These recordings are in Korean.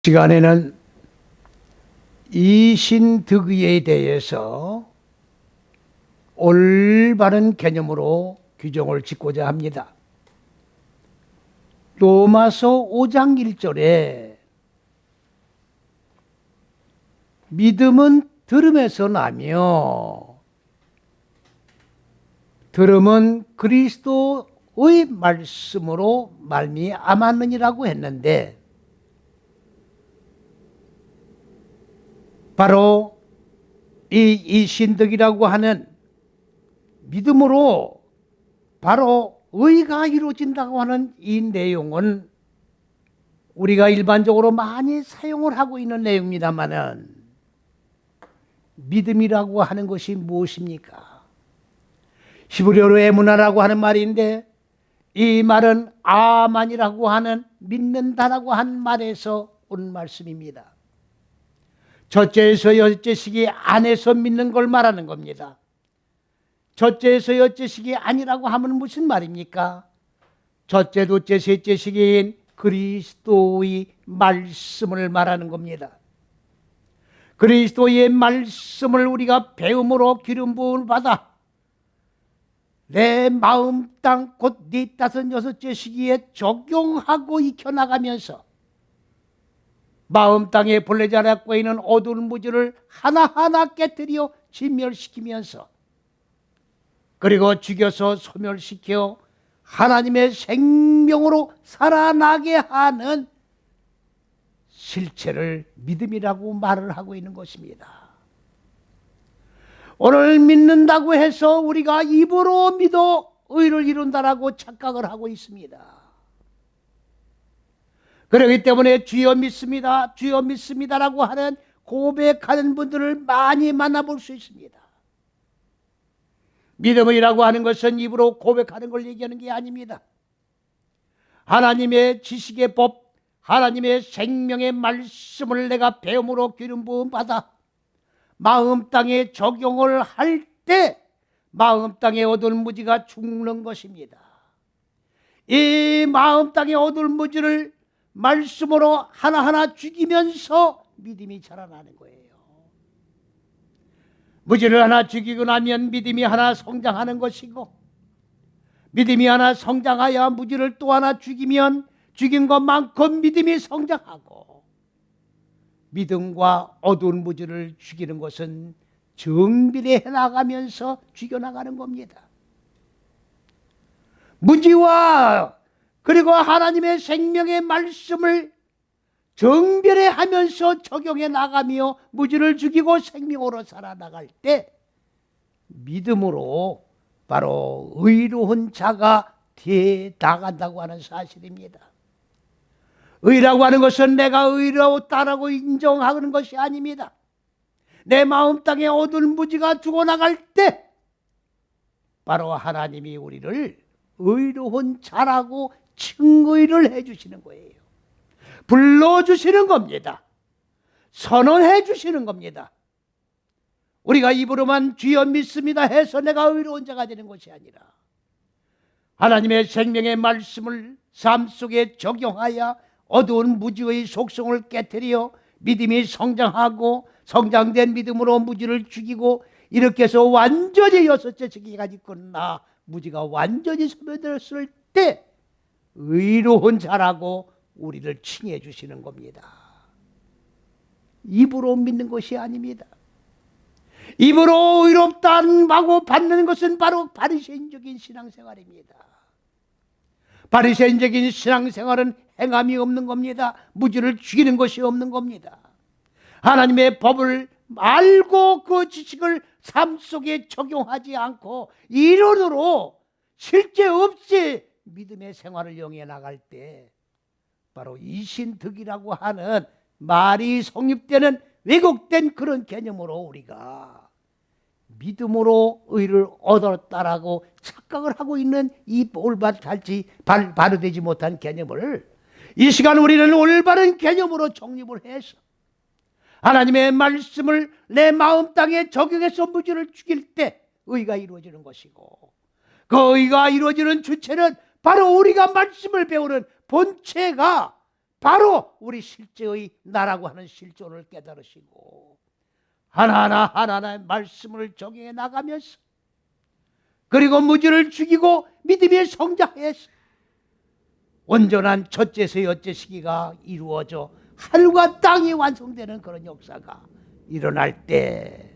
시간에는 이신득의에 대해서 올바른 개념으로 규정을 짓고자 합니다. 로마서 5장 1절에 믿음은 들음에서 나며 들음은 그리스도의 말씀으로 말미암았느니라고 했는데, 바로 이 신득이라고 하는 믿음으로 바로 의가 이루어진다고 하는 이 내용은 우리가 일반적으로 많이 사용을 하고 있는 내용입니다만은, 믿음이라고 하는 것이 무엇입니까? 히브리어로 에무나라고 하는 말인데, 이 말은 아만이라고 하는 믿는다라고 한 말에서 온 말씀입니다. 첫째에서 여째식이 안에서 믿는 걸 말하는 겁니다. 첫째에서 여째식이 아니라고 하면 무슨 말입니까? 첫째, 둘째, 셋째식인 그리스도의 말씀을 말하는 겁니다. 그리스도의 말씀을 우리가 배움으로 기름 부음을 받아 내 마음 땅 곧 네 다섯 여섯째 시기에 적용하고 익혀나가면서 마음 땅에 본래 자라고 있는 어두운 무지를 하나하나 깨뜨려 진멸시키면서, 그리고 죽여서 소멸시켜 하나님의 생명으로 살아나게 하는 실체를 믿음이라고 말을 하고 있는 것입니다. 오늘 믿는다고 해서 우리가 입으로 믿어 의를 이룬다라고 착각을 하고 있습니다. 그렇기 때문에 주여 믿습니다, 주여 믿습니다라고 하는 고백하는 분들을 많이 만나볼 수 있습니다. 믿음이라고 하는 것은 입으로 고백하는 걸 얘기하는 게 아닙니다. 하나님의 지식의 법, 하나님의 생명의 말씀을 내가 배움으로 기름 부음 받아 마음 땅에 적용을 할 때 마음 땅에 어두운 무지가 죽는 것입니다. 이 마음 땅에 어두운 무지를 말씀으로 하나하나 죽이면서 믿음이 자라나는 거예요. 무지를 하나 죽이고 나면 믿음이 하나 성장하는 것이고, 믿음이 하나 성장하여 무지를 또 하나 죽이면 죽인 것만큼 믿음이 성장하고, 믿음과 어두운 무지를 죽이는 것은 정비례해 나가면서 죽여나가는 겁니다. 무지와 그리고 하나님의 생명의 말씀을 정별해 하면서 적용해 나가며 무지를 죽이고 생명으로 살아나갈 때 믿음으로 바로 의로운 자가 되어 나간다고 하는 사실입니다. 의라고 하는 것은 내가 의롭다라고 인정하는 것이 아닙니다. 내 마음 땅에 어두운 무지가 죽어나갈 때 바로 하나님이 우리를 의로운 자라고 칭의를 해주시는 거예요. 불러주시는 겁니다. 선언해 주시는 겁니다. 우리가 입으로만 주여 믿습니다 해서 내가 의로운 자가 되는 것이 아니라, 하나님의 생명의 말씀을 삶 속에 적용하여 어두운 무지의 속성을 깨뜨려 믿음이 성장하고, 성장된 믿음으로 무지를 죽이고, 이렇게 해서 완전히 여섯째 시기까지 끝나 무지가 완전히 소멸되었을 때 의로운 자라고 우리를 칭해 주시는 겁니다. 입으로 믿는 것이 아닙니다. 입으로 의롭다고 받는 것은 바로 바리새인적인 신앙생활입니다. 바리새인적인 신앙생활은 행함이 없는 겁니다. 무지를 죽이는 것이 없는 겁니다. 하나님의 법을 알고 그 지식을 삶 속에 적용하지 않고 이론으로 실제 없이 믿음의 생활을 영위해 나갈 때 바로 이신득이라고 하는 말이 성립되는 왜곡된 그런 개념으로 우리가 믿음으로 의를 얻었다라고 착각을 하고 있는 이 바로되지 못한 개념을 이 시간 우리는 올바른 개념으로 정립을 해서 하나님의 말씀을 내 마음 땅에 적용해서 무지를 죽일 때 의가 이루어지는 것이고, 그 의가 이루어지는 주체는 바로 우리가 말씀을 배우는 본체가 바로 우리 실제의 나라고 하는 실존을 깨달으시고 하나하나의 말씀을 적용해 나가면서 그리고 무지를 죽이고 믿음의 성장해서 온전한 첫째서 여째 시기가 이루어져 하늘과 땅이 완성되는 그런 역사가 일어날 때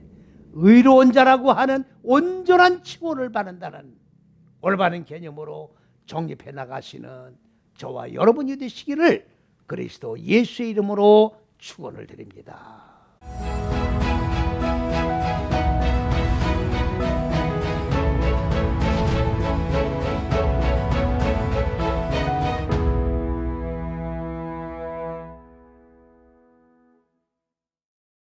의로운 자라고 하는 온전한 칭호를 받는다는 올바른 개념으로 정립해 나가시는 저와 여러분이 되시기를 그리스도 예수의 이름으로 축원을 드립니다.